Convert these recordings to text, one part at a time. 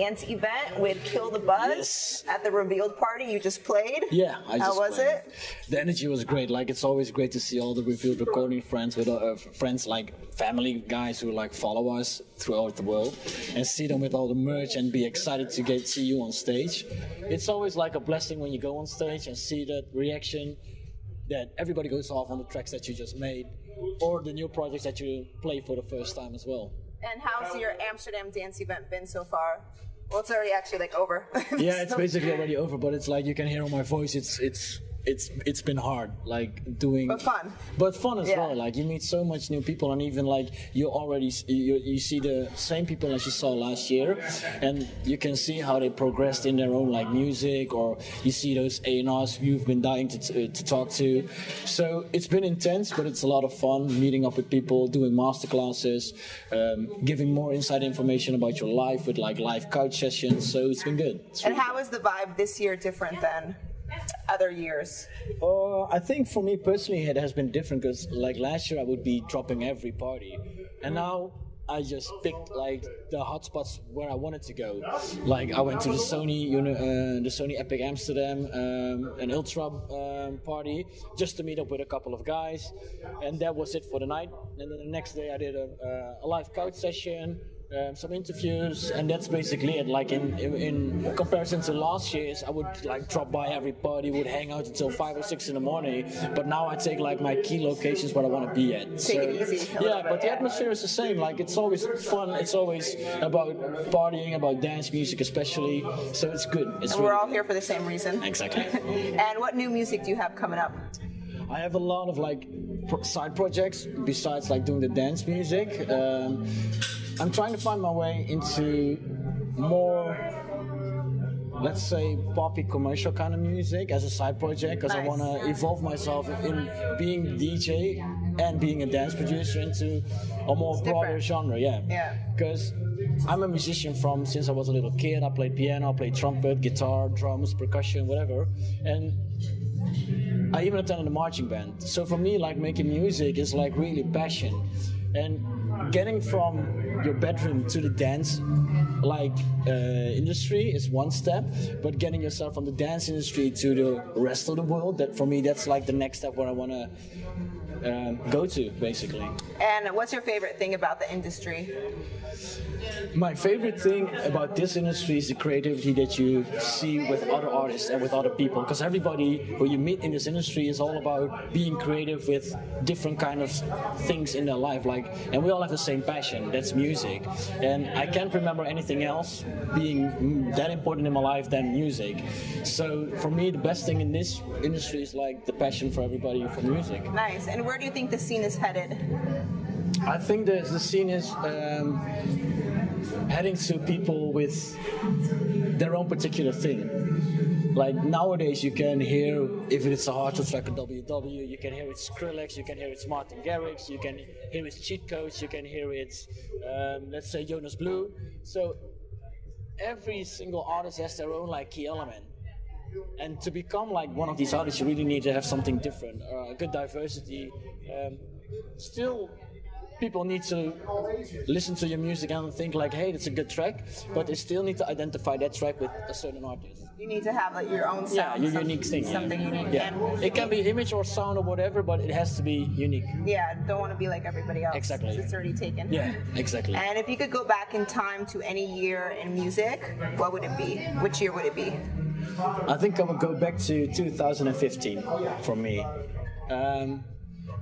dance event with Kill the Buzz at the Revealed party you just played. Yeah, How was it? The energy was great. Like, it's always great to see all the Revealed recording friends with friends like family guys who like follow us throughout the world, and see them with all the merch and be excited to see you on stage. It's always like a blessing when you go on stage and see that reaction that everybody goes off on the tracks that you just made or the new projects that you play for the first time as well. And how's your Amsterdam dance event been so far? Well, it's already actually like over. Yeah, it's basically already over, but it's like you can hear on my voice. It's been hard, like doing. But fun. But fun as well. Like, you meet so much new people, and even like you see the same people as you saw last year, and you can see how they progressed in their own like music, or you see those A&Rs you've been dying to talk to. So it's been intense, but it's a lot of fun meeting up with people, doing masterclasses, giving more inside information about your life with like live couch sessions. So it's been good. And how is the vibe this year different than other years? I think for me personally it has been different, because like last year I would be dropping every party, and now I just picked like the hotspots where I wanted to go. Like, I went to the Sony Epic Amsterdam an Ultra party just to meet up with a couple of guys, and that was it for the night. And then the next day I did a live couch session, some interviews, and that's basically it. Like in comparison to last year's, I would like drop by every party, would hang out until 5 or 6 in the morning. But now I take like my key locations where I want to be at. Take it easy. Yeah, but the atmosphere is the same. Like, it's always fun. It's always about partying, about dance music especially. So it's good. It's and we're all here for the same reason. Exactly. And what new music do you have coming up? I have a lot of like side projects besides like doing the dance music. I'm trying to find my way into more, let's say, poppy commercial kind of music as a side project, because I want to evolve myself in being DJ and being a dance producer into a more broader genre. Yeah. Because I'm a musician since I was a little kid. I played piano, I played trumpet, guitar, drums, percussion, whatever, and I even attended a marching band. So for me, like, making music is like really passion. And getting from your bedroom to the dance industry is one step, but getting yourself from the dance industry to the rest of the world, that for me, that's like the next step where I want to go to, basically. And what's your favorite thing about the industry? My favorite thing about this industry is the creativity that you see with other artists and with other people, because everybody who you meet in this industry is all about being creative with different kind of things in their life, and we all have the same passion, that's music. And I can't remember anything else being that important in my life than music. So for me, the best thing in this industry is like the passion for everybody for music. Nice. And where do you think the scene is headed? I think the scene is heading to people with their own particular thing. Like, nowadays you can hear, if it's a hardcore track of WW, you can hear it's Skrillex, you can hear it's Martin Garrix, you can hear it's Cheat Codes, you can hear it's, let's say, Jonas Blue. So every single artist has their own like key element. And to become like one of these artists, you really need to have something different, a good diversity. Still, people need to listen to your music and think like, hey, that's a good track, but they still need to identify that track with a certain artist. You need to have like your own sound. Yeah, your unique thing. Something unique. Yeah. It can be image or sound or whatever, but it has to be unique. Yeah, don't want to be like everybody else. Exactly. It's already taken. Yeah, exactly. And if you could go back in time to any year in music, what would it be? Which year would it be? I think I would go back to 2015 for me.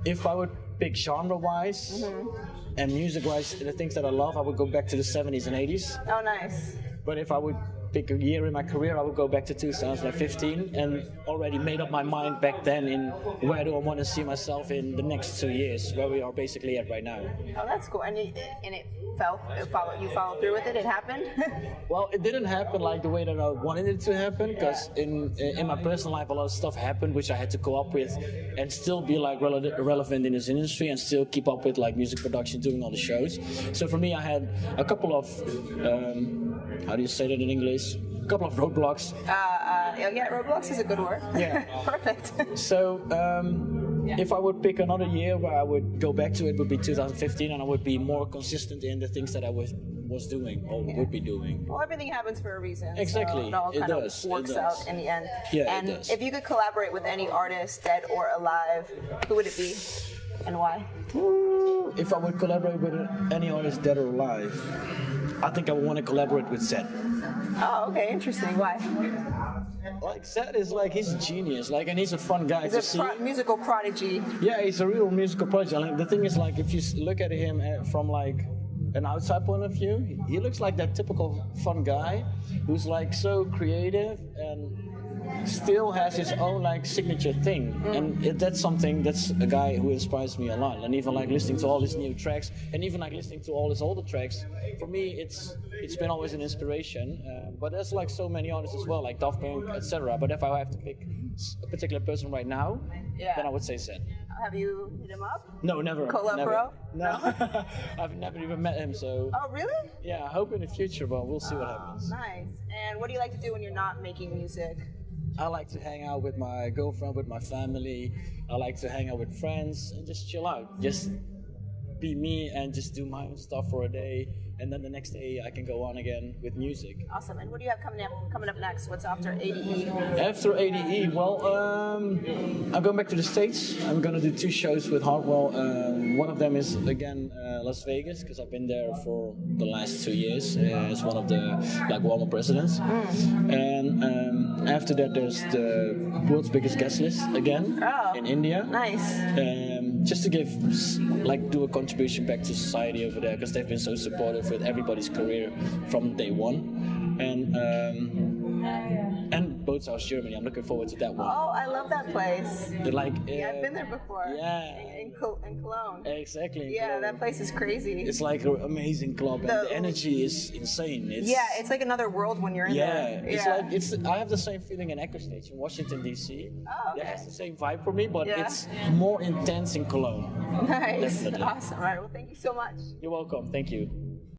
If I would pick genre-wise and music-wise, the things that I love, I would go back to the 70s and 80s. Oh, nice. But if I would pick a year in my career, I would go back to 2015 and already made up my mind back then in where do I want to see myself in the next 2 years, where we are basically at right now. Oh, that's cool. And you followed through with it? It happened? Well, it didn't happen like the way that I wanted it to happen, because in my personal life a lot of stuff happened which I had to go up with and still be like relevant in this industry and still keep up with like music production, doing all the shows. So for me, I had a couple of how do you say that in English? A couple of roadblocks. Yeah, roadblocks is a good word. Yeah. Perfect. So if I would pick another year where I would go back to, it would be 2015, and I would be more consistent in the things that I was was doing or would be doing. Well, everything happens for a reason. Exactly. So it all It kind does. of works It out does. in the end. Yeah, and it does. if you could collaborate with any artist, dead or alive, who would it be and why? If I would collaborate with any artist dead or alive, I think I would want to collaborate with Zed. Oh, okay, interesting. Why? Like Zed is like, he's a genius, like, and he's a fun guy to He's see. a musical prodigy. Yeah, he's a real musical project. Like, the thing is, like, if you look at him from like an outside point of view, he looks like that typical fun guy who's like so creative and still has his own like signature thing. And that's something, that's a guy who inspires me a lot. And even like listening to all his new tracks, and even like listening to all his older tracks, for me it's been always an inspiration. But there's like so many artists as well, like Daft Punk, etc. But if I have to pick a particular person right now, then I would say Zed. Have you hit him up? No, never. Collab never. bro? No, I've never even met him. So Oh, really? yeah, I hope in the future, but we'll see what happens. Nice. And what do you like to do when you're not making music? I like to hang out with my girlfriend, with my family. I like to hang out with friends and just chill out. Just be me and just do my own stuff for a day. And then the next day I can go on again with music. Awesome. And what do you have coming up next? What's after ADE? After ADE, well, I'm going back to the States. I'm going to do 2 shows with Hardwell. One of them is, again, Las Vegas, because I've been there for the last 2 years as one of the like warmer presidents. And after that, there's the world's biggest guest list again in India. Nice. Just to do a contribution back to society over there, because they've been so supportive with everybody's career from day one. And both South Germany, I'm looking forward to that one. Oh, I love that place. Like, Yeah, I've been there before. Yeah. In Cologne. Exactly. in Yeah, Cologne. that place is crazy. It's like an amazing club, and the energy is insane. It's like another world when you're in there. I have the same feeling in Echo Stage in Washington D.C. Oh, okay. It has the same vibe for me, but Yeah. it's more intense in Cologne. Nice. Definitely. Awesome. All right. Well, thank you so much. You're welcome. Thank you.